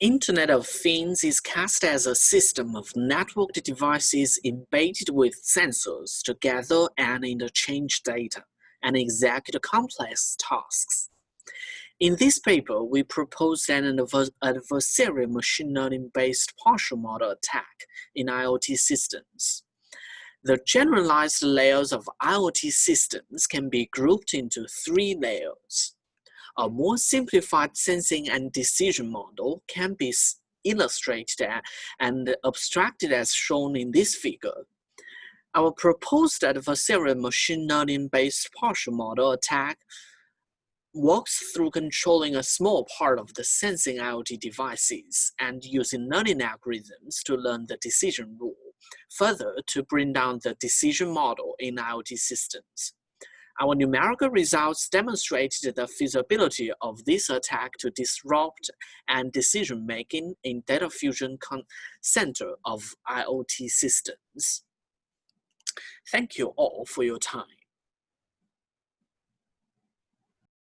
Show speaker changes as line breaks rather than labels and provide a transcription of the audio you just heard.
Internet of Things is cast as a system of networked devices embedded with sensors to gather and interchange data and execute complex tasks. In this paper, we proposed an adversarial machine learning-based partial model attack in IoT systems. The generalized layers of IoT systems can be grouped into 3 layers. A more simplified sensing and decision model can be illustrated and abstracted as shown in this figure. Our proposed adversarial machine learning-based partial model attack works through controlling a small part of the sensing IoT devices and using learning algorithms to learn the decision rule, further to bring down the decision model in IoT systems. Our numerical results demonstrated the feasibility of this attack to disrupt and decision-making in data fusion center of IoT systems. Thank you all for your time.